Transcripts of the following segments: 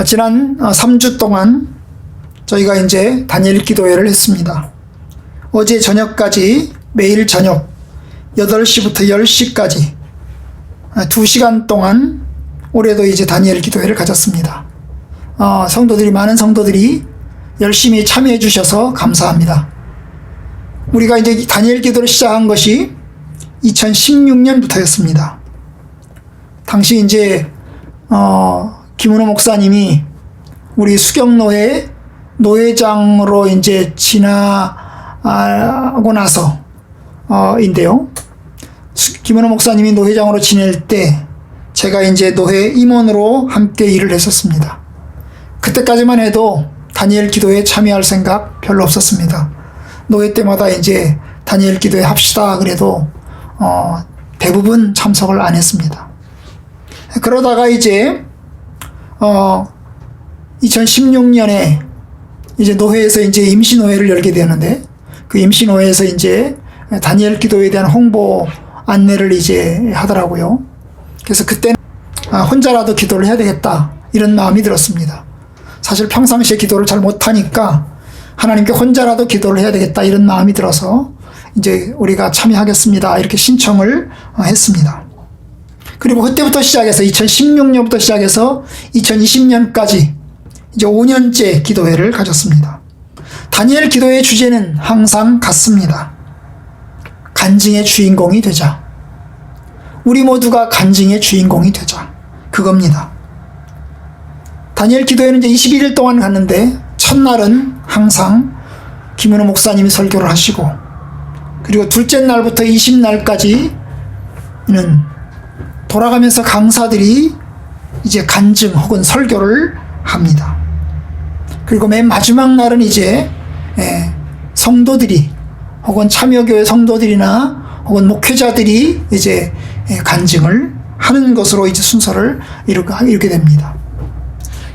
지난 3주 동안 저희가 이제 다니엘 기도회를 했습니다. 어제 저녁까지 매일 저녁 8시부터 10시까지 2시간 동안 올해도 이제 다니엘 기도회를 가졌습니다. 많은 성도들이 열심히 참여해 주셔서 감사합니다. 우리가 이제 다니엘 기도를 시작한 것이 2016년부터였습니다. 당시 이제 김은호 목사님이 우리 수경노회 노회장으로 이제 지나고 나서 인데요. 김은호 목사님이 노회장으로 지낼 때 제가 이제 노회 임원으로 함께 일을 했었습니다. 그때까지만 해도 다니엘 기도에 참여할 생각 별로 없었습니다. 노회 때마다 이제 다니엘 기도에 합시다 그래도 대부분 참석을 안 했습니다. 그러다가 이제 2016년에 이제 노회에서 이제 임시노회를 열게 되는데, 그 임시노회에서 이제 다니엘 기도에 대한 홍보 안내를 이제 하더라고요. 그래서 그때는 혼자라도 기도를 해야 되겠다 이런 마음이 들었습니다. 사실 평상시에 기도를 잘 못하니까 하나님께 혼자라도 기도를 해야 되겠다 이런 마음이 들어서 이제 우리가 참여하겠습니다 이렇게 신청을 했습니다. 그리고 그때부터 시작해서 2016년부터 시작해서 2020년까지 이제 5년째 기도회를 가졌습니다. 다니엘 기도회의 주제는 항상 같습니다. 간증의 주인공이 되자. 우리 모두가 간증의 주인공이 되자. 그겁니다. 다니엘 기도회는 이제 21일 동안 갔는데, 첫날은 항상 김은호 목사님이 설교를 하시고, 그리고 둘째 날부터 20날까지는 돌아가면서 강사들이 이제 간증 혹은 설교를 합니다. 그리고 맨 마지막 날은 이제 성도들이 혹은 참여교회 성도들이나 혹은 목회자들이 이제 간증을 하는 것으로 이제 순서를 이루게 됩니다.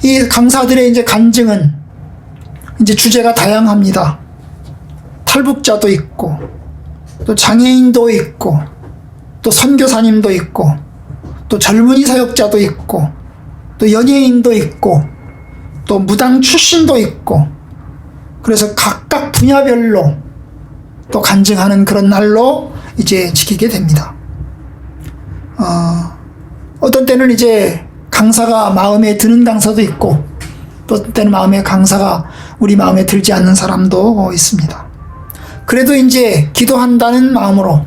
이 강사들의 이제 간증은 이제 주제가 다양합니다. 탈북자도 있고, 또 장애인도 있고, 또 선교사님도 있고, 또 젊은이 사역자도 있고, 또 연예인도 있고, 또 무당 출신도 있고, 그래서 각각 분야별로 또 간증하는 그런 날로 이제 지키게 됩니다. 어떤 때는 이제 강사가 마음에 드는 강사도 있고, 또 어떤 때는 강사가 우리 마음에 들지 않는 사람도 있습니다. 그래도 이제 기도한다는 마음으로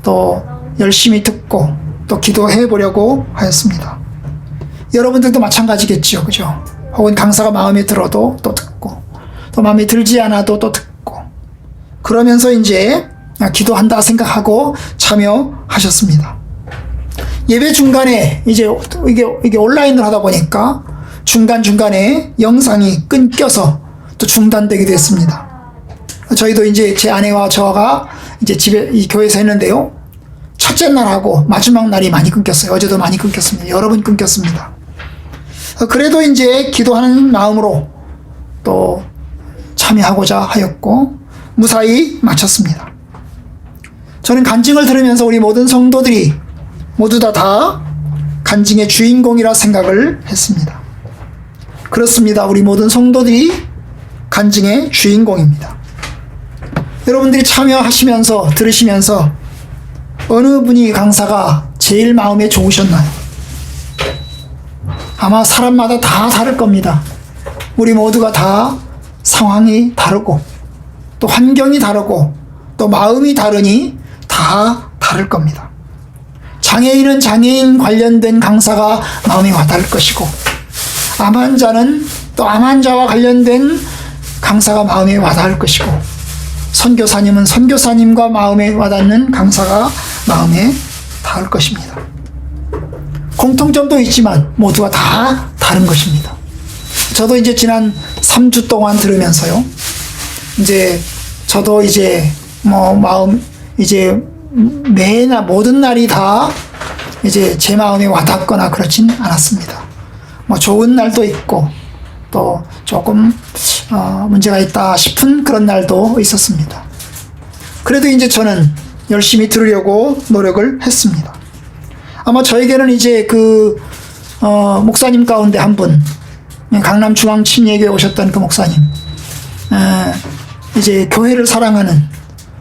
또 열심히 듣고 또 기도해 보려고 하였습니다. 여러분들도 마찬가지겠죠, 그죠? 혹은 강사가 마음에 들어도 또 듣고, 또 마음에 들지 않아도 또 듣고, 그러면서 이제 기도한다 생각하고 참여하셨습니다. 예배 중간에 이제 이게 온라인으로 하다 보니까 중간중간에 영상이 끊겨서 또 중단되기도 했습니다. 저희도 이제 제 아내와 저가 이제 집에 이 교회에서 했는데요. 첫째 날하고 마지막 날이 많이 끊겼어요. 어제도 많이 끊겼습니다. 여러 번 끊겼습니다. 그래도 이제 기도하는 마음으로 또 참여하고자 하였고 무사히 마쳤습니다. 저는 간증을 들으면서 우리 모든 성도들이 모두 다 간증의 주인공이라 생각을 했습니다. 그렇습니다. 우리 모든 성도들이 간증의 주인공입니다. 여러분들이 참여하시면서 들으시면서 어느 분이 강사가 제일 마음에 좋으셨나요? 아마 사람마다 다 다를 겁니다. 우리 모두가 다 상황이 다르고 또 환경이 다르고 또 마음이 다르니 다 다를 겁니다. 장애인은 장애인 관련된 강사가 마음에 와닿을 것이고, 암환자는 또 암환자와 관련된 강사가 마음에 와닿을 것이고, 선교사님은 선교사님과 마음에 와닿는 강사가 마음에 닿을 것입니다. 공통점도 있지만 모두가 다 다른 것입니다. 저도 이제 지난 3주 동안 들으면서요, 이제 저도 이제 마음 이제 매날 모든 날이 다 이제 제 마음에 와닿거나 그렇진 않았습니다. 좋은 날도 있고 또 조금 문제가 있다 싶은 그런 날도 있었습니다. 그래도 이제 저는 열심히 들으려고 노력을 했습니다. 아마 저에게는 이제 목사님 가운데 한 분, 강남 중앙 침례교회 오셨던 그 목사님, 이제 교회를 사랑하는,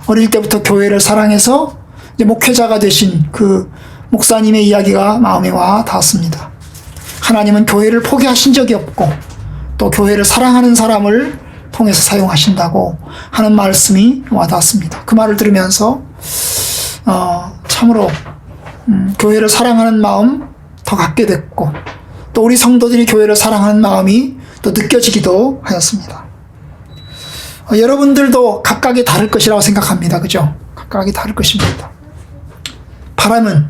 어릴 때부터 교회를 사랑해서 이제 목회자가 되신 그 목사님의 이야기가 마음에 와 닿았습니다. 하나님은 교회를 포기하신 적이 없고 또 교회를 사랑하는 사람을 통해서 사용하신다고 하는 말씀이 와 닿았습니다. 그 말을 들으면서 참으로 교회를 사랑하는 마음 더 갖게 됐고 또 우리 성도들이 교회를 사랑하는 마음이 또 느껴지기도 하였습니다. 여러분들도 각각이 다를 것이라고 생각합니다. 그죠? 각각이 다를 것입니다. 바람은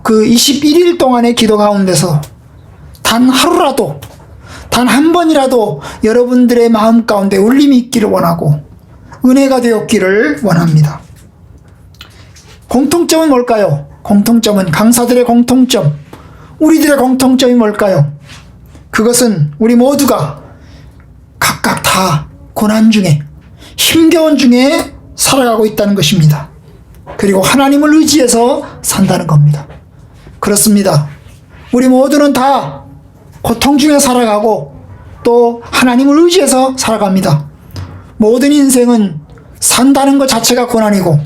그 21일 동안의 기도 가운데서 단 하루라도, 단 한 번이라도 여러분들의 마음 가운데 울림이 있기를 원하고 은혜가 되었기를 원합니다. 공통점은 뭘까요? 공통점은, 강사들의 공통점, 우리들의 공통점이 뭘까요? 그것은 우리 모두가 각각 다 고난 중에, 힘겨운 중에 살아가고 있다는 것입니다. 그리고 하나님을 의지해서 산다는 겁니다. 그렇습니다. 우리 모두는 다 고통 중에 살아가고 또 하나님을 의지해서 살아갑니다. 모든 인생은 산다는 것 자체가 고난이고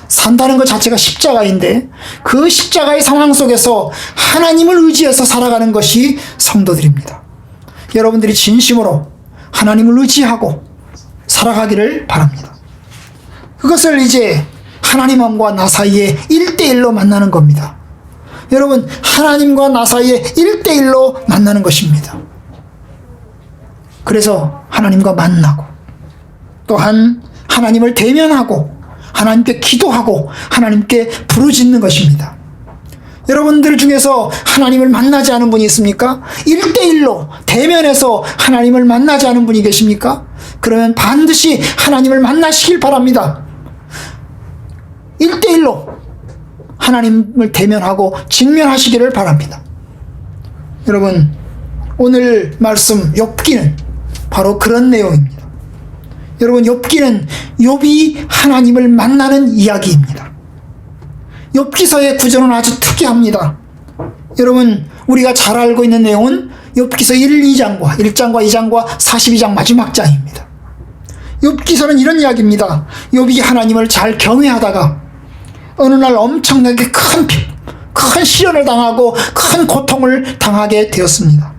산다는 것 자체가 십자가인데 그 십자가의 상황 속에서 하나님을 의지해서 살아가는 것이 성도들입니다. 여러분들이 진심으로 하나님을 의지하고 살아가기를 바랍니다. 그것을 이제 하나님과 나 사이에 1대1로 만나는 겁니다. 여러분, 하나님과 나 사이에 1대1로 만나는 것입니다. 그래서 하나님과 만나고 또한 하나님을 대면하고 하나님께 기도하고 하나님께 부르짖는 것입니다. 여러분들 중에서 하나님을 만나지 않은 분이 있습니까? 1대1로 대면해서 하나님을 만나지 않은 분이 계십니까? 그러면 반드시 하나님을 만나시길 바랍니다. 1대1로 하나님을 대면하고 직면하시기를 바랍니다. 여러분, 오늘 말씀 욥기는 바로 그런 내용입니다. 여러분, 욥기는 욥이 하나님을 만나는 이야기입니다. 욥기서의 구조는 아주 특이합니다. 여러분, 우리가 잘 알고 있는 내용은 욥기서 1장과 2장과 42장 마지막 장입니다. 욥기서는 이런 이야기입니다. 욥이 하나님을 잘 경외하다가 어느 날 엄청나게 큰 시련을 당하고 큰 고통을 당하게 되었습니다.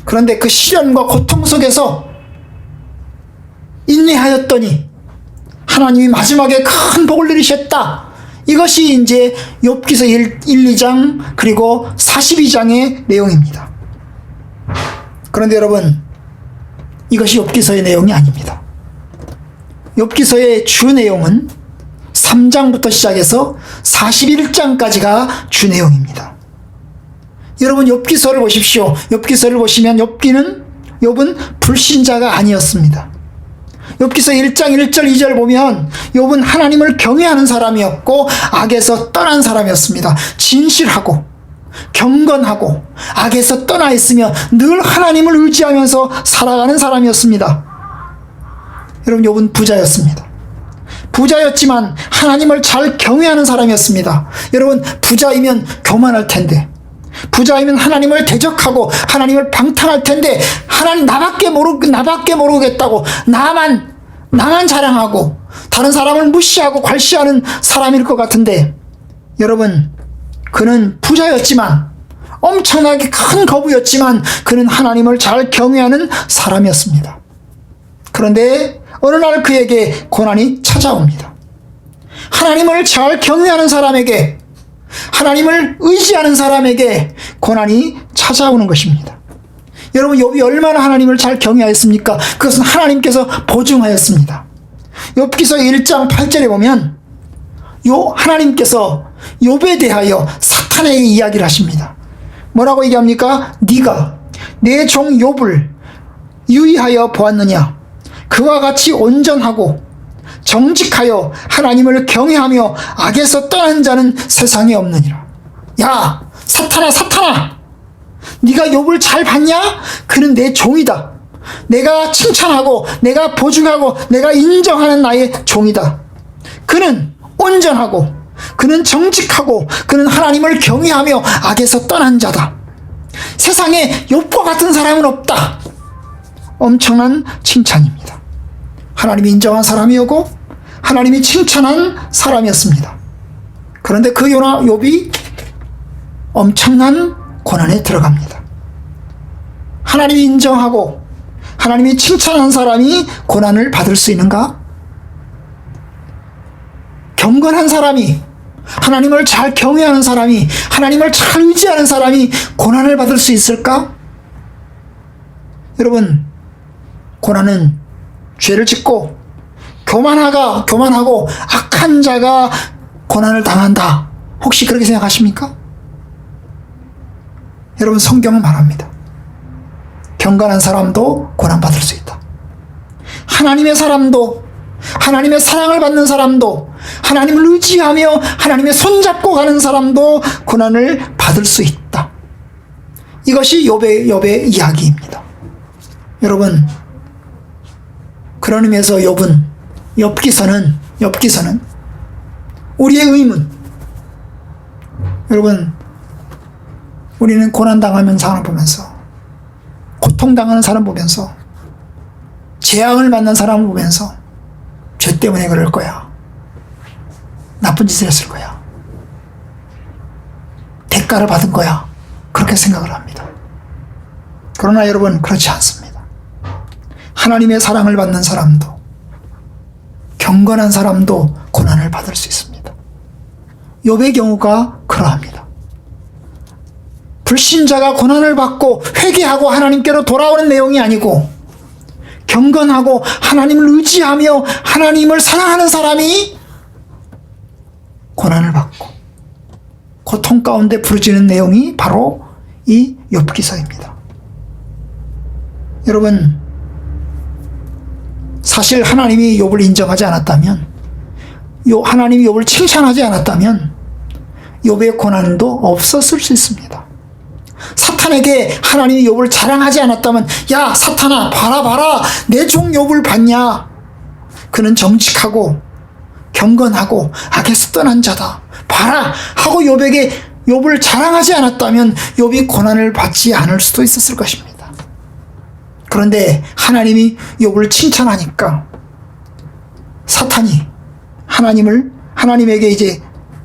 그런데 그 시련과 고통 속에서 인내하였더니 하나님이 마지막에 큰 복을 내리셨다. 이것이 이제 욥기서 1, 2장 그리고 42장의 내용입니다. 그런데 여러분, 이것이 욥기서의 내용이 아닙니다. 욥기서의 주 내용은 3장부터 시작해서 41장까지가 주 내용입니다. 여러분, 욥기서를 보십시오. 욥기서를 보시면 욥은 불신자가 아니었습니다. 욥기서 1장 1절 2절 보면 욥은 하나님을 경외하는 사람이었고 악에서 떠난 사람이었습니다. 진실하고 경건하고 악에서 떠나 있으며 늘 하나님을 의지하면서 살아가는 사람이었습니다. 여러분, 욥은 부자였습니다. 부자였지만 하나님을 잘 경외하는 사람이었습니다. 여러분, 부자이면 교만할 텐데, 부자이면 하나님을 대적하고 하나님을 방탕할 텐데, 하나님 나밖에 모르겠다고 나만 자랑하고 다른 사람을 무시하고 괄시하는 사람일 것 같은데, 여러분, 그는 부자였지만 엄청나게 큰 거부였지만 그는 하나님을 잘 경외하는 사람이었습니다. 그런데 어느 날 그에게 고난이 찾아옵니다. 하나님을 잘 경외하는 사람에게, 하나님을 의지하는 사람에게 고난이 찾아오는 것입니다. 여러분, 욥이 얼마나 하나님을 잘 경외하였습니까? 그것은 하나님께서 보증하였습니다. 욥기서 1장 8절에 보면 하나님께서 욥에 대하여 사탄에게 이야기를 하십니다. 뭐라고 얘기합니까? 네가 내 종 욥을 유의하여 보았느냐? 그와 같이 온전하고 정직하여 하나님을 경외하며 악에서 떠난 자는 세상에 없느니라. 야, 사탄아, 네가 욥을 잘 봤냐? 그는 내 종이다. 내가 칭찬하고 내가 보증하고 내가 인정하는 나의 종이다. 그는 온전하고 그는 정직하고 그는 하나님을 경외하며 악에서 떠난 자다. 세상에 욥과 같은 사람은 없다. 엄청난 칭찬입니다. 하나님이 인정한 사람이었고 하나님이 칭찬한 사람이었습니다. 그런데 그 욥이 엄청난 고난에 들어갑니다. 하나님이 인정하고 하나님이 칭찬한 사람이 고난을 받을 수 있는가? 경건한 사람이, 하나님을 잘 경외하는 사람이, 하나님을 잘 의지하는 사람이 고난을 받을 수 있을까? 여러분, 고난은 죄를 짓고 교만하고 악한 자가 고난을 당한다. 혹시 그렇게 생각하십니까? 여러분, 성경은 말합니다. 경건한 사람도 고난받을 수 있다. 하나님의 사람도, 하나님의 사랑을 받는 사람도, 하나님을 의지하며 하나님의 손잡고 가는 사람도 고난을 받을 수 있다. 이것이 욥의 이야기입니다. 여러분, 그런 의미에서 욥기서는 우리의 의문, 여러분, 우리는 고난당하는 사람을 보면서, 고통당하는 사람 보면서, 재앙을 만난 사람을 보면서 죄 때문에 그럴 거야, 나쁜 짓을 했을 거야, 대가를 받은 거야, 그렇게 생각을 합니다. 그러나 여러분, 그렇지 않습니다. 하나님의 사랑을 받는 사람도, 경건한 사람도 고난을 받을 수 있습니다. 욥의 경우가 그러합니다. 불신자가 고난을 받고 회개하고 하나님께로 돌아오는 내용이 아니고, 경건하고 하나님을 의지하며 하나님을 사랑하는 사람이 고난을 받고 고통 가운데 부르짖는 내용이 바로 이 욥기서입니다. 여러분, 사실 하나님이 욥을 인정하지 않았다면, 하나님이 욥을 칭찬하지 않았다면 욥의 고난도 없었을 수 있습니다. 사탄에게 하나님이 욥을 자랑하지 않았다면, 야 사탄아, 봐라 내 종 욥을 봤냐, 그는 정직하고 경건하고 악에서 떠난 자다, 봐라 하고 욥을 자랑하지 않았다면 욥이 고난을 받지 않을 수도 있었을 것입니다. 그런데 하나님이 욥을 칭찬하니까 사탄이 하나님에게 이제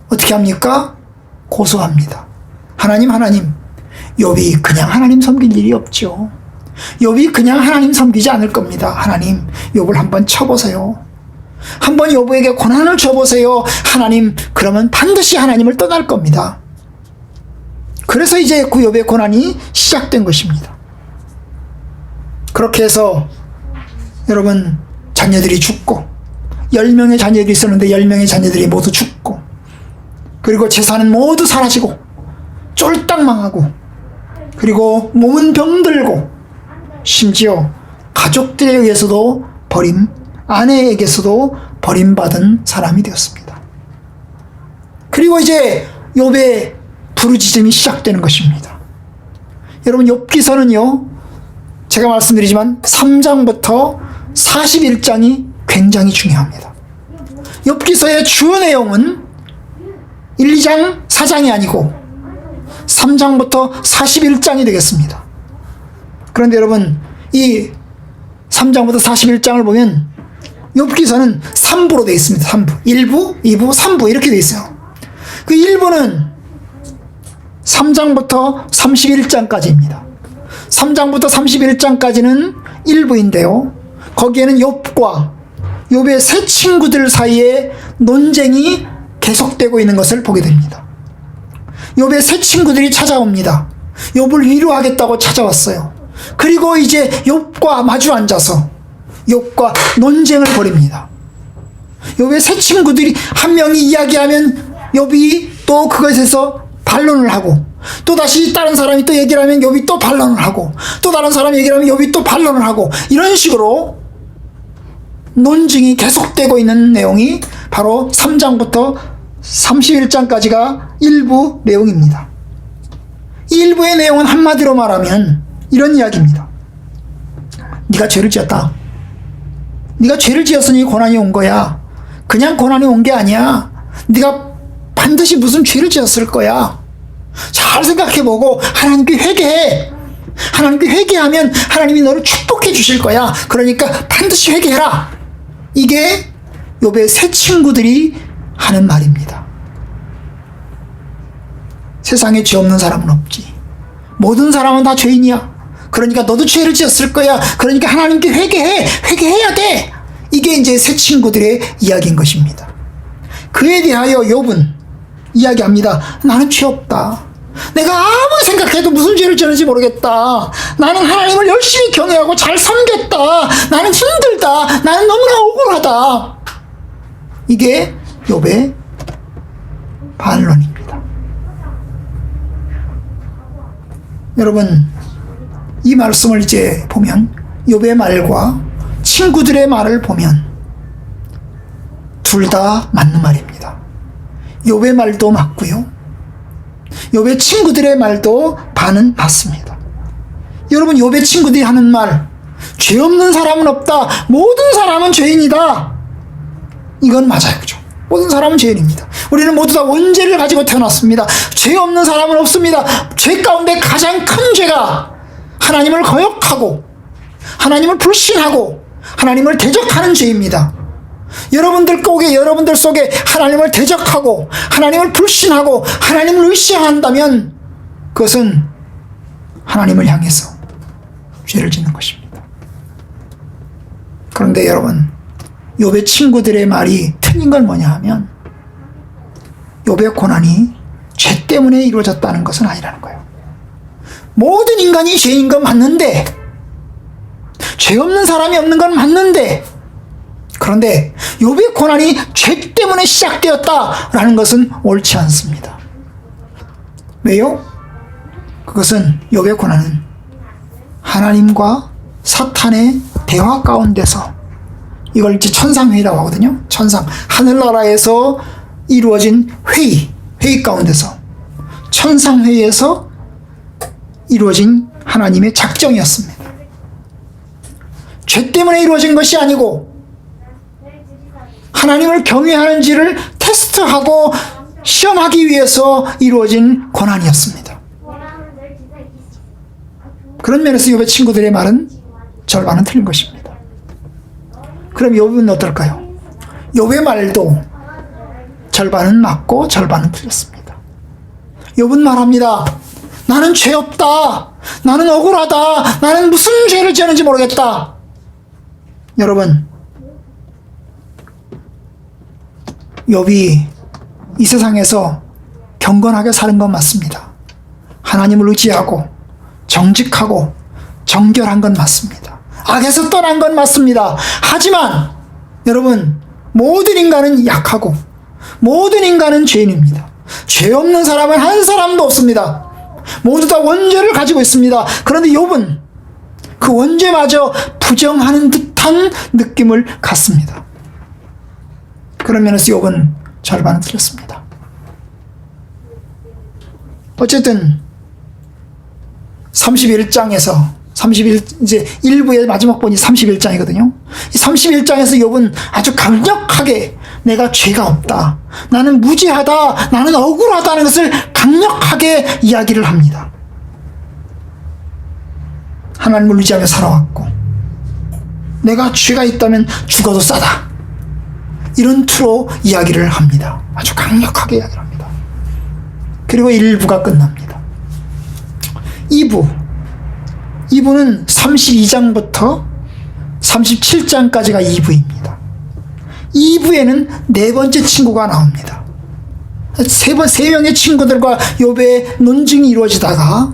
어떻게 합니까? 고소합니다. 하나님, 욥이 그냥 하나님 섬길 일이 없죠. 욥이 그냥 하나님 섬기지 않을 겁니다. 하나님, 욥을 한번 쳐보세요. 한번 욥에게 고난을 줘보세요. 하나님, 그러면 반드시 하나님을 떠날 겁니다. 그래서 이제 그 욥의 고난이 시작된 것입니다. 그렇게 해서 여러분, 자녀들이 죽고, 10명의 자녀들이 있었는데 10명의 자녀들이 모두 죽고, 그리고 재산은 모두 사라지고 쫄딱 망하고, 그리고 몸은 병들고, 심지어 가족들에 의해서도 아내에게서도 버림받은 사람이 되었습니다. 그리고 이제 욥의 부르짖음이 시작되는 것입니다. 여러분, 욥기서는요, 제가 말씀드리지만 3장부터 41장이 굉장히 중요합니다. 욥기서의 주요 내용은 1, 2장, 4장이 아니고 3장부터 41장이 되겠습니다. 그런데 여러분, 이 3장부터 41장을 보면 욥기서는 3부로 되어 있습니다. 3부. 1부, 2부, 3부 이렇게 되어 있어요. 그 1부는 3장부터 31장까지입니다. 3장부터 31장까지는 1부인데요. 거기에는 욥의 세 친구들 사이에 논쟁이 계속되고 있는 것을 보게 됩니다. 욥의 세 친구들이 찾아옵니다. 욥을 위로하겠다고 찾아왔어요. 그리고 이제 욥과 마주 앉아서 욥과 논쟁을 벌입니다. 욥의 세 친구들이 한 명이 이야기하면 욥이 또 그것에서 반론을 하고, 또 다시 다른 사람이 또 얘기를 하면 욥이 또 반론을 하고, 또 다른 사람이 얘기를 하면 욥이 또 반론을 하고, 이런 식으로 논쟁이 계속되고 있는 내용이 바로 3장부터 31장까지가 일부 내용입니다. 이 일부의 내용은 한마디로 말하면 이런 이야기입니다. 네가 죄를 지었다. 네가 죄를 지었으니 고난이 온 거야. 그냥 고난이 온 게 아니야. 네가 반드시 무슨 죄를 지었을 거야. 잘 생각해보고 하나님께 회개해. 하나님께 회개하면 하나님이 너를 축복해 주실 거야. 그러니까 반드시 회개해라. 이게 욥의 새 친구들이 하는 말입니다. 세상에 죄 없는 사람은 없지. 모든 사람은 다 죄인이야. 그러니까 너도 죄를 지었을 거야. 그러니까 하나님께 회개해. 회개해야 돼. 이게 이제 새 친구들의 이야기인 것입니다. 그에 대하여 욥은 이야기합니다. 나는 죄 없다. 내가 아무리 생각해도 무슨 죄를 지었는지 모르겠다. 나는 하나님을 열심히 경외하고 잘 섬겼다. 나는 힘들다. 나는 너무나 억울하다. 이게 욥의 반론입니다. 여러분, 이 말씀을 이제 보면 욥의 말과 친구들의 말을 보면 둘 다 맞는 말입니다. 욥의 말도 맞고요, 욥의 친구들의 말도 반은 맞습니다. 여러분, 욥의 친구들이 하는 말, 죄 없는 사람은 없다. 모든 사람은 죄인이다. 이건 맞아요. 그죠? 모든 사람은 죄인입니다. 우리는 모두 다 원죄를 가지고 태어났습니다. 죄 없는 사람은 없습니다. 죄 가운데 가장 큰 죄가 하나님을 거역하고 하나님을 불신하고 하나님을 대적하는 죄입니다. 여러분들 속에 하나님을 대적하고 하나님을 불신하고 하나님을 의심한다면 그것은 하나님을 향해서 죄를 짓는 것입니다. 그런데 여러분, 욥의 친구들의 말이 틀린 건 뭐냐 하면 욥의 고난이 죄 때문에 이루어졌다는 것은 아니라는 거예요. 모든 인간이 죄인 건 맞는데, 죄 없는 사람이 없는 건 맞는데, 그런데 욥의 고난이 죄 때문에 시작되었다라는 것은 옳지 않습니다. 왜요? 그것은 욥의 고난은 하나님과 사탄의 대화 가운데서, 이걸 이제 천상회의라고 하거든요. 하늘나라에서 이루어진 회의 가운데서, 천상회의에서 이루어진 하나님의 작정이었습니다. 죄 때문에 이루어진 것이 아니고 하나님을 경외하는지를 테스트하고 시험하기 위해서 이루어진 고난이었습니다. 그런 면에서 욥의 친구들의 말은 절반은 틀린 것입니다. 그럼 욥은 어떨까요? 욥의 말도 절반은 맞고 절반은 틀렸습니다. 욥은 말합니다. 나는 죄 없다. 나는 억울하다. 나는 무슨 죄를 지었는지 모르겠다. 여러분, 욥이 이 세상에서 경건하게 사는 건 맞습니다. 하나님을 의지하고 정직하고 정결한 건 맞습니다. 악에서 떠난 건 맞습니다. 하지만 여러분, 모든 인간은 약하고 모든 인간은 죄인입니다. 죄 없는 사람은 한 사람도 없습니다. 모두 다 원죄를 가지고 있습니다. 그런데 욥은 그 원죄마저 부정하는 듯한 느낌을 갖습니다. 그런 면에서 욥은 절반은 틀렸습니다. 어쨌든 31장에서 이제 1부의 마지막 본이 31장이거든요. 이 31장에서 욥은 아주 강력하게 내가 죄가 없다, 나는 무죄하다, 나는 억울하다는 것을 강력하게 이야기를 합니다. 하나님을 의지하며 살아왔고 내가 죄가 있다면 죽어도 싸다, 이런 투로 이야기를 합니다. 아주 강력하게 이야기를 합니다. 그리고 1부가 끝납니다. 2부는 32장부터 37장까지가 2부입니다. 2부에는 네 번째 친구가 나옵니다. 세 명의 친구들과 욥의 논증이 이루어지다가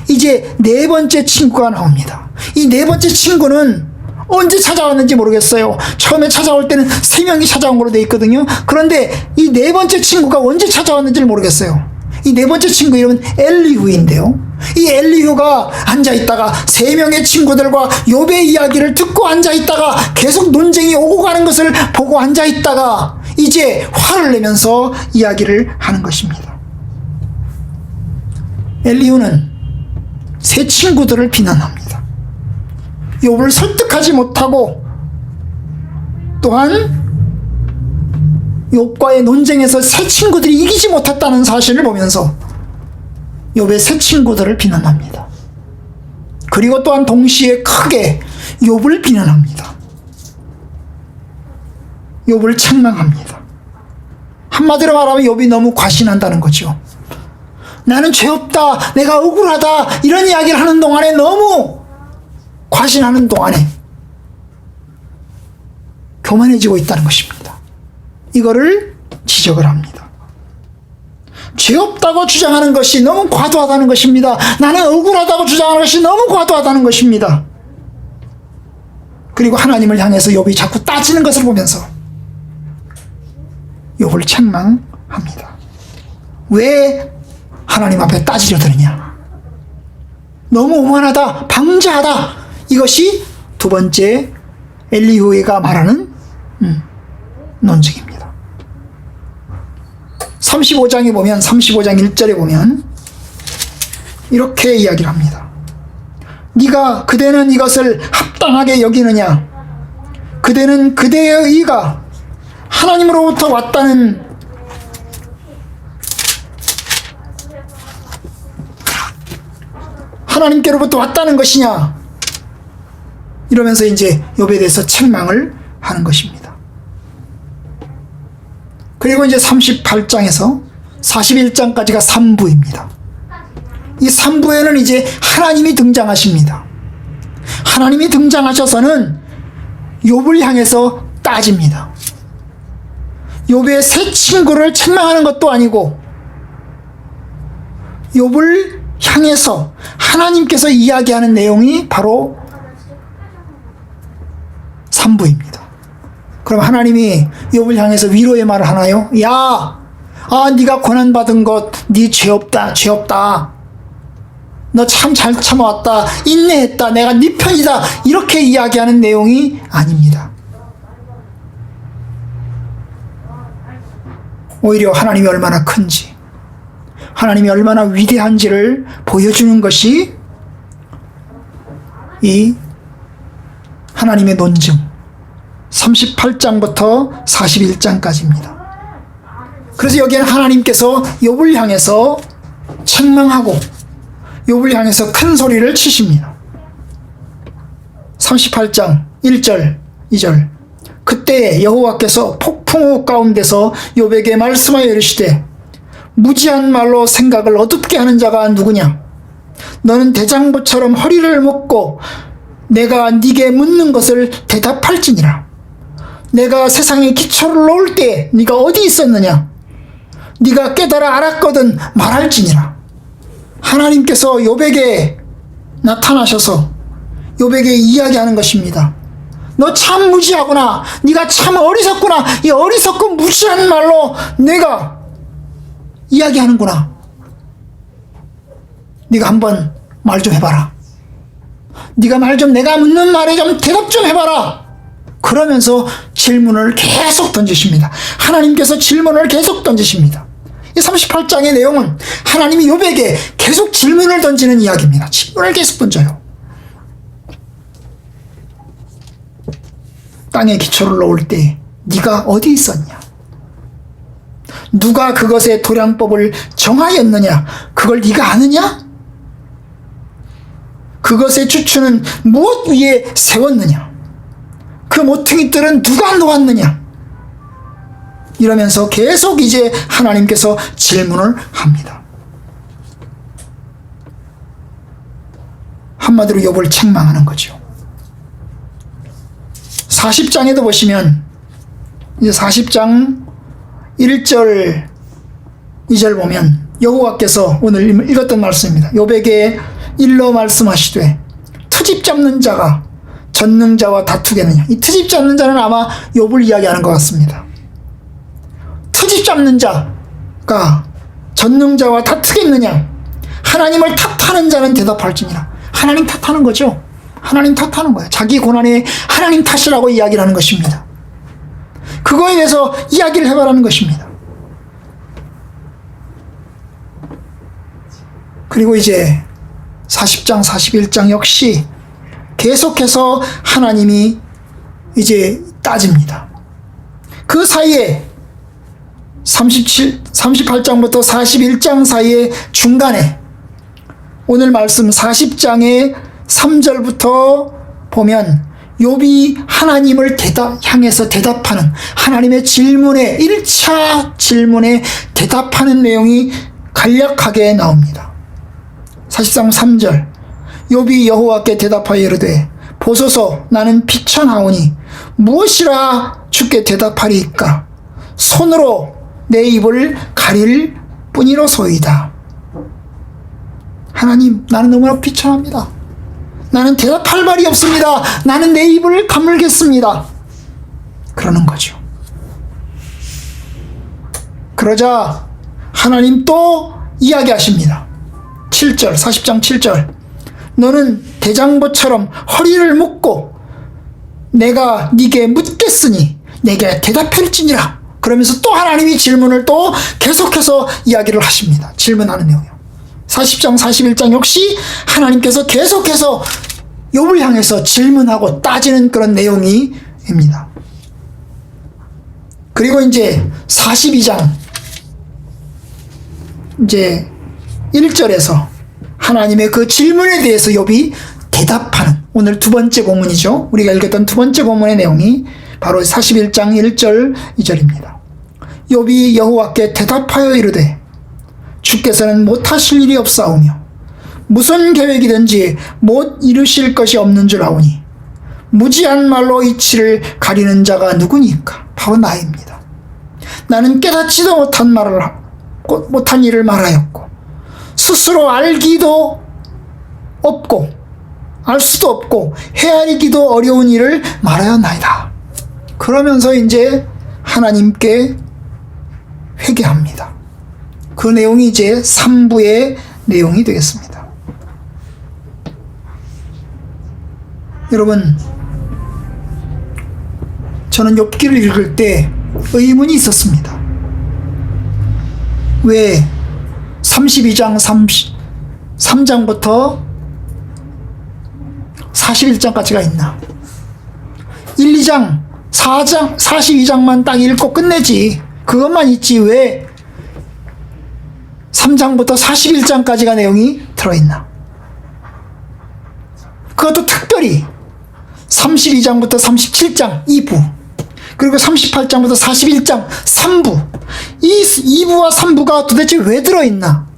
이제 네 번째 친구가 나옵니다. 이 네 번째 친구는 언제 찾아왔는지 모르겠어요. 처음에 찾아올 때는 3명이 찾아온 걸로 되어 있거든요. 그런데 이 네 번째 친구가 언제 찾아왔는지를 모르겠어요. 이 네 번째 친구 이름은 엘리후인데요. 이 엘리후가 앉아있다가 3명의 친구들과 욥의 이야기를 듣고 앉아있다가 계속 논쟁이 오고 가는 것을 보고 앉아있다가 이제 화를 내면서 이야기를 하는 것입니다. 엘리후는 세 친구들을 비난합니다. 욥을 설득하지 못하고 또한 욥과의 논쟁에서 세 친구들이 이기지 못했다는 사실을 보면서 욥의 새 친구들을 비난합니다. 그리고 또한 동시에 크게 욥을 비난합니다. 욥을 책망합니다. 한마디로 말하면 욥이 너무 과신한다는 거죠. 나는 죄 없다, 내가 억울하다, 이런 이야기를 하는 동안에, 너무 과신하는 동안에 교만해지고 있다는 것입니다. 이거를 지적을 합니다. 죄 없다고 주장하는 것이 너무 과도하다는 것입니다. 나는 억울하다고 주장하는 것이 너무 과도하다는 것입니다. 그리고 하나님을 향해서 욥이 자꾸 따지는 것을 보면서 욥을 책망합니다. 왜 하나님 앞에 따지려 드느냐? 너무 오만하다, 방자하다. 이것이 두 번째 엘리후가 말하는 논증입니다. 35장에 보면, 35장 1절에 보면 이렇게 이야기를 합니다. 네가 그대는 이것을 합당하게 여기느냐? 그대는 그대의 의가 하나님으로부터 왔다는 하나님께로부터 왔다는 것이냐? 이러면서 이제 욥에 대해서 책망을 하는 것입니다. 그리고 이제 38장에서 41장까지가 3부입니다. 이 3부에는 이제 하나님이 등장하십니다. 하나님이 등장하셔서는 욥을 향해서 따집니다. 욥의 새 친구를 책망하는 것도 아니고 욥을 향해서 하나님께서 이야기하는 내용이 바로 3부입니다. 그럼 하나님이 욥을 향해서 위로의 말을 하나요? 야, 네가 고난받은 것, 네 죄 없다, 죄 없다. 너 참 잘 참아왔다, 인내했다, 내가 네 편이다, 이렇게 이야기하는 내용이 아닙니다. 오히려 하나님이 얼마나 큰지, 하나님이 얼마나 위대한지를 보여주는 것이 이 하나님의 논증 38장부터 41장까지입니다. 그래서 여기에는 하나님께서 욥을 향해서 책망하고 욥을 향해서 큰 소리를 치십니다. 38장 1절 2절 그때 여호와께서 폭풍우 가운데서 욥에게 말씀하여 이르시되 무지한 말로 생각을 어둡게 하는 자가 누구냐? 너는 대장부처럼 허리를 묶고 내가 네게 묻는 것을 대답할지니라. 내가 세상에 기초를 놓을 때 네가 어디 있었느냐? 네가 깨달아 알았거든 말할지니라. 하나님께서 욥에게 나타나셔서 욥에게 이야기하는 것입니다. 너 참 무지하구나. 네가 참 어리석구나. 이 어리석고 무지한 말로 내가 이야기하는구나. 네가 한번 말 좀 해봐라. 네가 말 좀, 내가 묻는 말에 좀 대답 좀 해봐라. 그러면서 질문을 계속 던지십니다. 하나님께서 질문을 계속 던지십니다. 이 38장의 내용은 하나님이 욥에게 계속 질문을 던지는 이야기입니다. 질문을 계속 던져요. 땅에 기초를 놓을 때 네가 어디 있었냐? 누가 그것의 도량법을 정하였느냐? 그걸 네가 아느냐? 그것의 주추는 무엇 위에 세웠느냐? 그 모퉁이들은 누가 놓았느냐? 이러면서 계속 이제 하나님께서 질문을 합니다. 한마디로 욥을 책망하는 거죠. 40장에도 보시면 이제 40장 1절 2절 보면 여호와께서 오늘 읽었던 말씀입니다. 욥에게 일러 말씀하시되 트집 잡는 자가 전능자와 다투겠느냐. 이 트집 잡는 자는 아마 욥을 이야기하는 것 같습니다. 트집 잡는 자가 전능자와 다투겠느냐. 하나님을 탓하는 자는 대답할지니라. 하나님 탓하는 거죠. 하나님 탓하는 거예요. 자기 고난에 하나님 탓이라고 이야기를 하는 것입니다. 그거에 대해서 이야기를 해보라는 것입니다. 그리고 이제 40장, 41장 역시 계속해서 하나님이 이제 따집니다. 그 사이에 38장부터 41장 사이에 중간에 오늘 말씀 40장의 3절부터 보면 욥이 하나님을 향해서 대답하는, 하나님의 질문에 1차 질문에 대답하는 내용이 간략하게 나옵니다. 40장 3절, 욥이 여호와께 대답하여 이르되 보소서, 나는 비천하오니 무엇이라 주께 대답하리이까? 손으로 내 입을 가릴 뿐이로소이다. 하나님, 나는 너무나 비천합니다. 나는 대답할 말이 없습니다. 나는 내 입을 가물겠습니다. 그러는 거죠. 그러자 하나님 또 이야기하십니다. 7절, 40장 7절. 너는 대장보처럼 허리를 묶고 내가 네게 묻겠으니 내게 대답할지니라. 그러면서 또 하나님이 질문을 또 계속해서 이야기를 하십니다. 질문하는 내용이요. 40장 41장 역시 하나님께서 계속해서 욥을 향해서 질문하고 따지는 그런 내용입니다. 그리고 이제 42장 이제 1절에서 하나님의 그 질문에 대해서 욥이 대답하는, 오늘 두 번째 본문이죠. 우리가 읽었던 두 번째 본문의 내용이 바로 41장 1절 2절입니다. 욥이 여호와께 대답하여 이르되 주께서는 못하실 일이 없사오며 무슨 계획이든지 못 이루실 것이 없는 줄 아오니 무지한 말로 이치를 가리는 자가 누구니까? 바로 나입니다. 나는 깨닫지도 못한 일을 말하였고 스스로 알기도 없고 알 수도 없고 헤아리기도 어려운 일을 말하였나이다. 그러면서 이제 하나님께 회개합니다. 그 내용이 이제 3부의 내용이 되겠습니다. 여러분, 저는 욥기를 읽을 때 의문이 있었습니다. 왜 32장 3장부터 41장까지가 있나? 1, 2장, 4장, 42장만 딱 읽고 끝내지. 그것만 있지 왜 3장부터 41장까지가 내용이 들어있나? 그것도 특별히 32장부터 37장 2부, 그리고 38장부터 41장 3부, 이 2부와 3부가 도대체 왜 들어있나?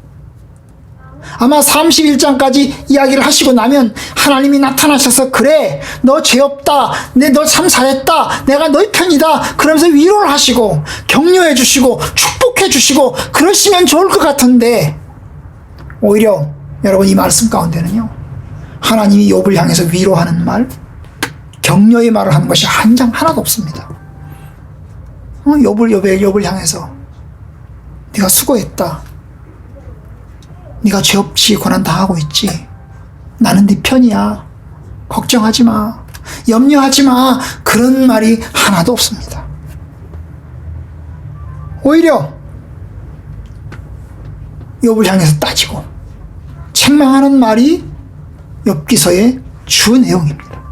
아마 31장까지 이야기를 하시고 나면 하나님이 나타나셔서 그래, 너 죄 없다, 너 참 잘했다, 내가 너희 편이다, 그러면서 위로를 하시고 격려해 주시고 축복해 주시고 그러시면 좋을 것 같은데, 오히려 여러분 이 말씀 가운데는요, 하나님이 욥을 향해서 위로하는 말, 격려의 말을 하는 것이 한 장 하나도 없습니다. 욥을 향해서 네가 수고했다, 네가 죄 없이 고난 당하고 있지, 나는 네 편이야, 걱정하지 마, 염려하지 마, 그런 말이 하나도 없습니다. 오히려 욥을 향해서 따지고 책망하는 말이 욥기서의 주 내용입니다.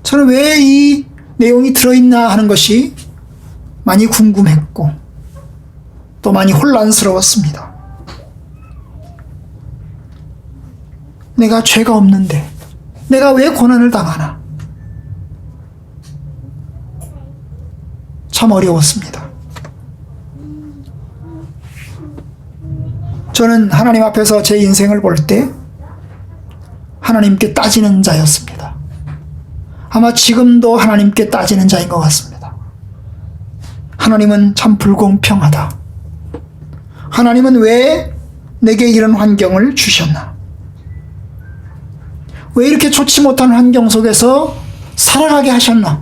저는 왜 이 내용이 들어있나 하는 것이 많이 궁금했고 또 많이 혼란스러웠습니다. 내가 죄가 없는데 내가 왜 고난을 당하나? 참 어려웠습니다. 저는 하나님 앞에서 제 인생을 볼 때 하나님께 따지는 자였습니다. 아마 지금도 하나님께 따지는 자인 것 같습니다. 하나님은 참 불공평하다. 하나님은 왜 내게 이런 환경을 주셨나? 왜 이렇게 좋지 못한 환경 속에서 살아가게 하셨나?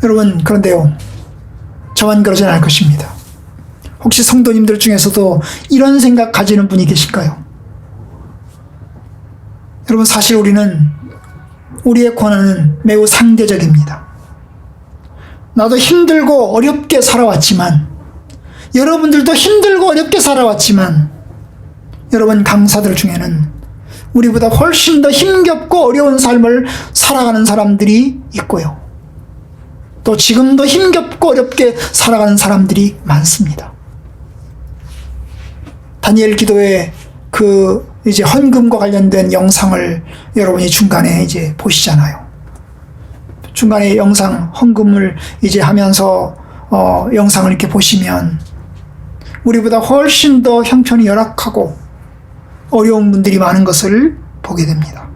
여러분, 그런데요, 저만 그러진 않을 것입니다. 혹시 성도님들 중에서도 이런 생각 가지는 분이 계실까요? 여러분, 사실 우리의 고난은 매우 상대적입니다. 나도 힘들고 어렵게 살아왔지만, 여러분들도 힘들고 어렵게 살아왔지만, 여러분 강사들 중에는 우리보다 훨씬 더 힘겹고 어려운 삶을 살아가는 사람들이 있고요, 또 지금도 힘겹고 어렵게 살아가는 사람들이 많습니다. 다니엘 기도의 그 이제 헌금과 관련된 영상을 여러분이 중간에 이제 보시잖아요. 중간에 영상 헌금을 이제 하면서 영상을 이렇게 보시면 우리보다 훨씬 더 형편이 열악하고 어려운 분들이 많은 것을 보게 됩니다.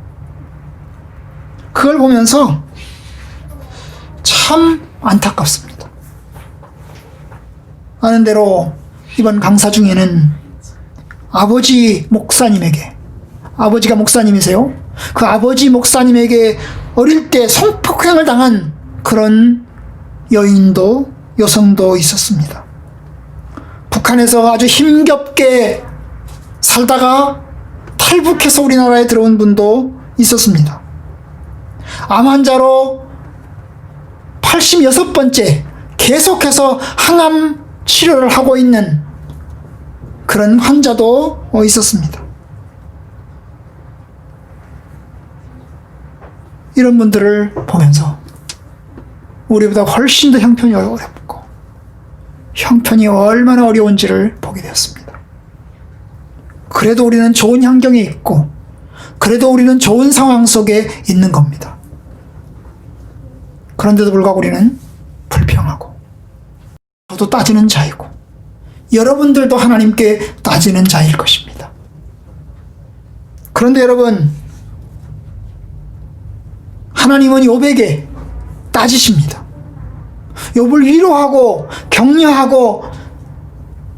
그걸 보면서 참 안타깝습니다. 아는 대로 이번 강사 중에는 아버지 목사님에게, 아버지가 목사님이세요. 그 아버지 목사님에게 어릴 때 성폭행을 당한 그런 여성도 있었습니다. 북한에서 아주 힘겹게 살다가 탈북해서 우리나라에 들어온 분도 있었습니다. 암 환자로 86번째 계속해서 항암 치료를 하고 있는 그런 환자도 있었습니다. 이런 분들을 보면서 우리보다 훨씬 더 형편이 어렵고 형편이 얼마나 어려운지를 보게 되었습니다. 그래도 우리는 좋은 환경에 있고 그래도 우리는 좋은 상황 속에 있는 겁니다. 그런데도 불구하고 우리는 불평하고 저도 따지는 자이고 여러분들도 하나님께 따지는 자일 것입니다. 그런데 여러분, 하나님은 욥에게 따지십니다. 욥을 위로하고 격려하고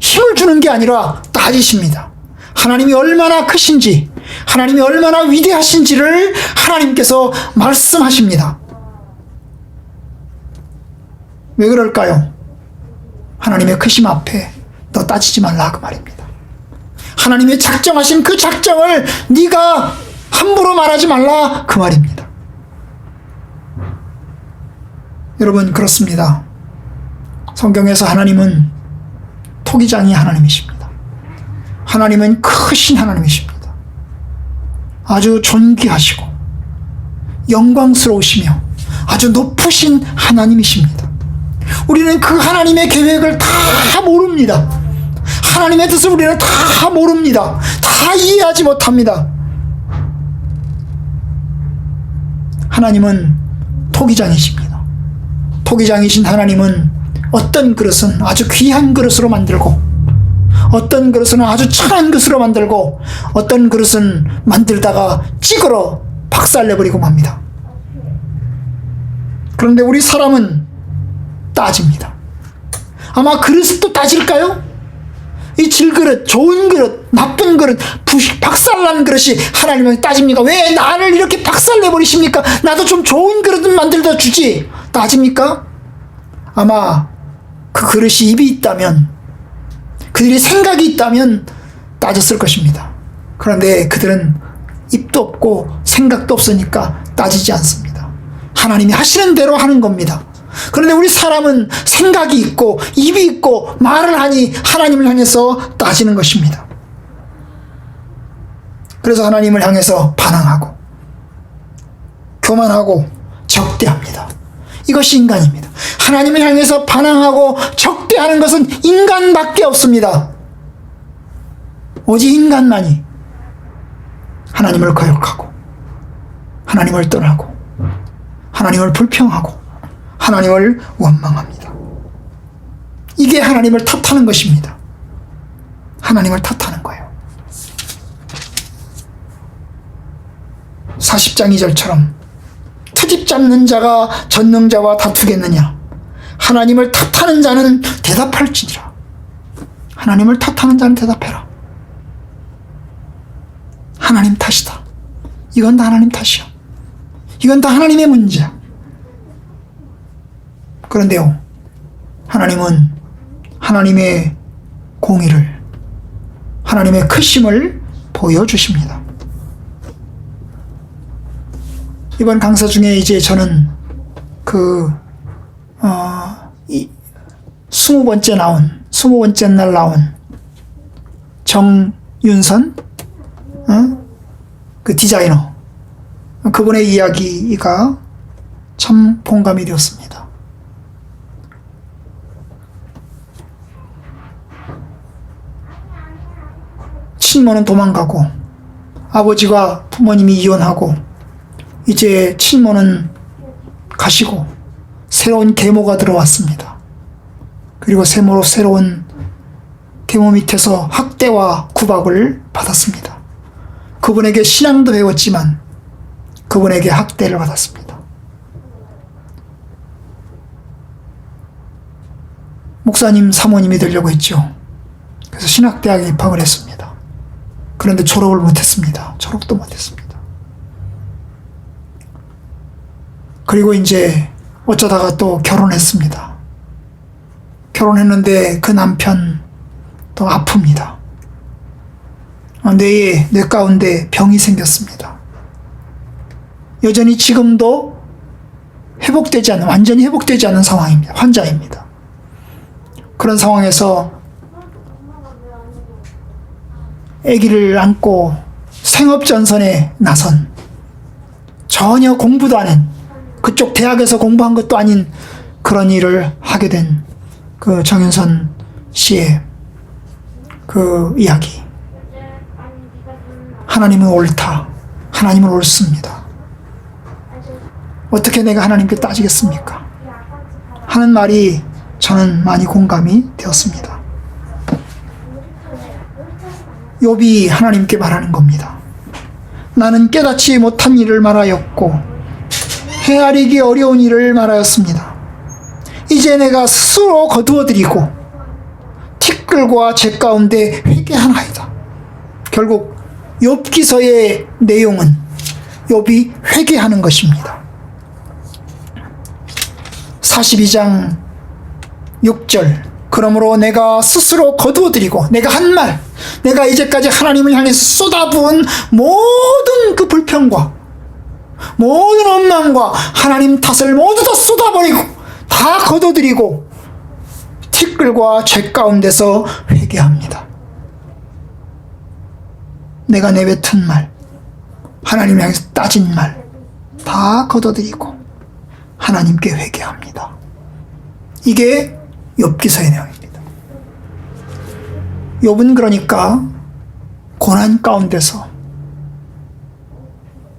힘을 주는 게 아니라 따지십니다. 하나님이 얼마나 크신지, 하나님이 얼마나 위대하신지를 하나님께서 말씀하십니다. 왜 그럴까요? 하나님의 크심 앞에 너 따지지 말라 그 말입니다. 하나님의 작정하신 그 작정을 네가 함부로 말하지 말라 그 말입니다. 여러분, 그렇습니다. 성경에서 하나님은 토기장이 하나님이십니다. 하나님은 크신 하나님이십니다. 아주 존귀하시고 영광스러우시며 아주 높으신 하나님이십니다. 우리는 그 하나님의 계획을 다 모릅니다. 하나님의 뜻을 우리는 다 모릅니다. 다 이해하지 못합니다. 하나님은 토기장이십니다. 토기장이신 하나님은 어떤 그릇은 아주 귀한 그릇으로 만들고 어떤 그릇은 아주 천한 그릇으로 만들고 어떤 그릇은 만들다가 찌그러 박살내버리고 맙니다. 그런데 우리 사람은 따집니다. 아마 그릇도 따질까요? 이 질그릇, 좋은 그릇, 나쁜 그릇, 박살난 그릇이 하나님은 따집니까? 왜 나를 이렇게 박살내버리십니까? 나도 좀 좋은 그릇은 만들다 주지. 따집니까? 아마 그 그릇이 입이 있다면, 그들이 생각이 있다면 따졌을 것입니다. 그런데 그들은 입도 없고 생각도 없으니까 따지지 않습니다. 하나님이 하시는 대로 하는 겁니다. 그런데 우리 사람은 생각이 있고 입이 있고 말을 하니 하나님을 향해서 따지는 것입니다. 그래서 하나님을 향해서 반항하고 교만하고 적대합니다. 이것이 인간입니다. 하나님을 향해서 반항하고 적대하는 것은 인간밖에 없습니다. 오직 인간만이 하나님을 거역하고 하나님을 떠나고 하나님을 불평하고 하나님을 원망합니다. 이게 하나님을 탓하는 것입니다. 하나님을 탓하는 거예요. 40장 2절처럼 트집 잡는 자가 전능자와 다투겠느냐? 하나님을 탓하는 자는 대답할지니라. 하나님을 탓하는 자는 대답해라. 하나님 탓이다. 이건 다 하나님 탓이야. 이건 다 하나님의 문제야. 그런데요, 하나님은 하나님의 공의를, 하나님의 크심을 보여주십니다. 이번 강사 중에 이제 저는 20번째 날 나온 정윤선, 그 디자이너, 그분의 이야기가 참 공감이 되었습니다. 친모는 도망가고 아버지가 부모님이 이혼하고 이제 친모는 가시고 새로운 계모가 들어왔습니다. 그리고 새로운 계모 밑에서 학대와 구박을 받았습니다. 그분에게 신앙도 배웠지만 그분에게 학대를 받았습니다. 목사님, 사모님이 되려고 했죠. 그래서 신학대학에 입학을 했습니다. 그런데 졸업을 못했습니다. 졸업도 못했습니다. 그리고 이제 어쩌다가 또 결혼했습니다. 결혼했는데 그 남편 또 아픕니다. 뇌 가운데 병이 생겼습니다. 여전히 지금도 완전히 회복되지 않은 상황입니다. 환자입니다. 그런 상황에서 아기를 안고 생업전선에 나선, 전혀 공부도 안 한, 그쪽 대학에서 공부한 것도 아닌 그런 일을 하게 된 그 정윤선 씨의 그 이야기. 하나님은 옳다. 하나님은 옳습니다. 어떻게 내가 하나님께 따지겠습니까? 하는 말이 저는 많이 공감이 되었습니다. 욥이 하나님께 말하는 겁니다. 나는 깨닫지 못한 일을 말하였고 헤아리기 어려운 일을 말하였습니다. 이제 내가 스스로 거두어드리고 티끌과 재 가운데 회개하나이다. 결국 욥기서의 내용은 욥이 회개하는 것입니다. 42장 6절, 그러므로 내가 스스로 거두어드리고 내가 한 말, 내가 이제까지 하나님을 향해서 쏟아부은 모든 그 불평과 모든 원망과 하나님 탓을 모두 다 쏟아버리고 다 거둬들이고 티끌과 재 가운데서 회개합니다. 내가 내뱉은 말, 하나님 향해서 따진 말 다 거둬들이고 하나님께 회개합니다. 이게 욥기서의 내용입니다. 욥은 그러니까 고난 가운데서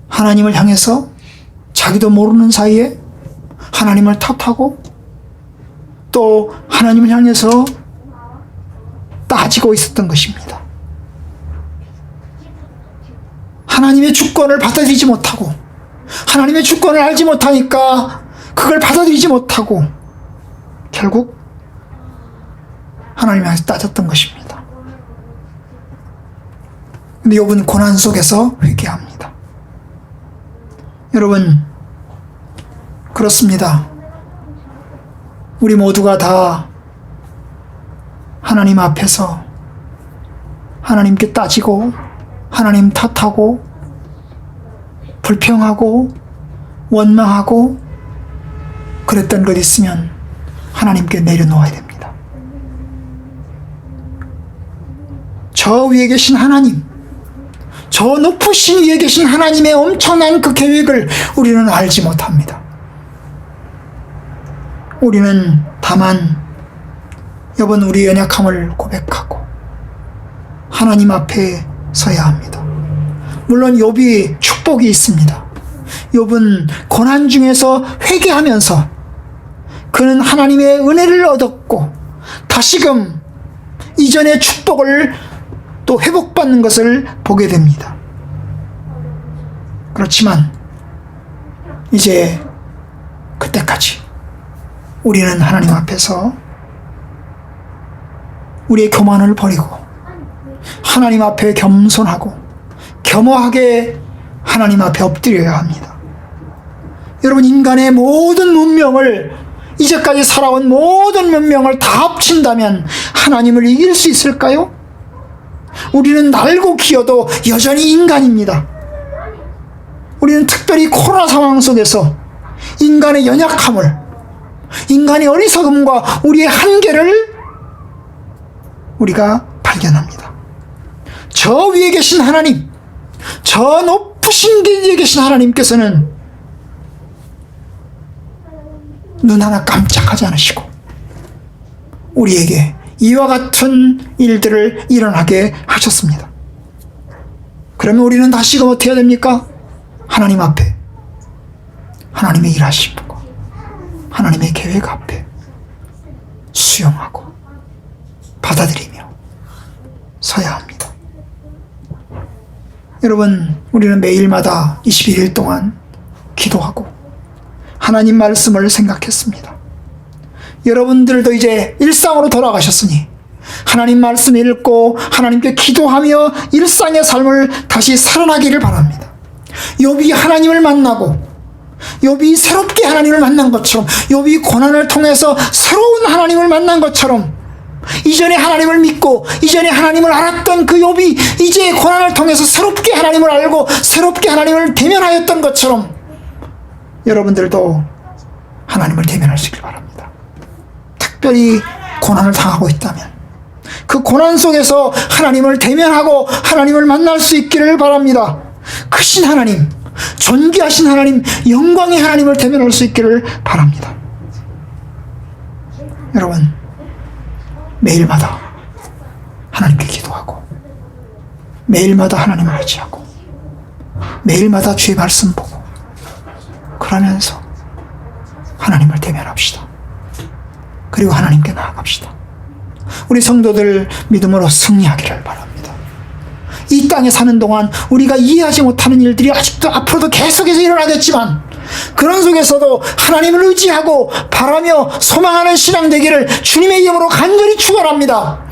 하나님을 향해서 자기도 모르는 사이에 하나님을 탓하고 또 하나님을 향해서 따지고 있었던 것입니다. 하나님의 주권을 받아들이지 못하고 하나님의 주권을 알지 못하니까 그걸 받아들이지 못하고 결국 하나님 향해서 따졌던 것입니다. 근데 욥은 고난 속에서 회개합니다. 여러분, 그렇습니다. 우리 모두가 다 하나님 앞에서 하나님께 따지고 하나님 탓하고 불평하고 원망하고 그랬던 것 있으면 하나님께 내려놓아야 됩니다. 저 위에 계신 하나님, 저 높으신 위에 계신 하나님의 엄청난 그 계획을 우리는 알지 못합니다. 우리는 다만 여번 우리 연약함을 고백하고 하나님 앞에 서야 합니다. 물론 욥이 축복이 있습니다. 욥은 고난 중에서 회개하면서 그는 하나님의 은혜를 얻었고 다시금 이전의 축복을 또 회복받는 것을 보게 됩니다. 그렇지만 이제 그때까지 우리는 하나님 앞에서 우리의 교만을 버리고 하나님 앞에 겸손하고 겸허하게 하나님 앞에 엎드려야 합니다. 여러분, 인간의 모든 문명을, 이제까지 살아온 모든 문명을 다 합친다면 하나님을 이길 수 있을까요? 우리는 날고 기어도 여전히 인간입니다. 우리는 특별히 코로나 상황 속에서 인간의 연약함을, 인간의 어리석음과 우리의 한계를 우리가 발견합니다. 저 위에 계신 하나님, 저 높으신 위에 계신 하나님께서는 눈 하나 깜짝하지 않으시고 우리에게 이와 같은 일들을 일어나게 하셨습니다. 그러면 우리는 다시금 어떻게 해야 됩니까? 하나님 앞에, 하나님의 일하심과 하나님의 계획 앞에 수용하고 받아들이며 서야 합니다. 여러분, 우리는 매일마다 21일 동안 기도하고 하나님 말씀을 생각했습니다. 여러분들도 이제 일상으로 돌아가셨으니 하나님 말씀 읽고 하나님께 기도하며 일상의 삶을 다시 살아나기를 바랍니다. 욥이 하나님을 만나고 욥이 새롭게 하나님을 만난 것처럼, 욥이 고난을 통해서 새로운 하나님을 만난 것처럼, 이전에 하나님을 믿고 이전에 하나님을 알았던 그 욥이 이제 고난을 통해서 새롭게 하나님을 알고 새롭게 하나님을 대면하였던 것처럼 여러분들도 하나님을 대면하시길 바랍니다. 특별히 고난을 당하고 있다면 그 고난 속에서 하나님을 대면하고 하나님을 만날 수 있기를 바랍니다. 크신 하나님, 존귀하신 하나님, 영광의 하나님을 대면할 수 있기를 바랍니다. 여러분, 매일마다 하나님께 기도하고 매일마다 하나님을 의지하고 매일마다 주의 말씀 보고 그러면서 하나님을 대면합시다. 그리고 하나님께 나아갑시다. 우리 성도들 믿음으로 승리하기를 바랍니다. 이 땅에 사는 동안 우리가 이해하지 못하는 일들이 아직도 앞으로도 계속해서 일어나겠지만 그런 속에서도 하나님을 의지하고 바라며 소망하는 신앙 되기를 주님의 이름으로 간절히 축원합니다.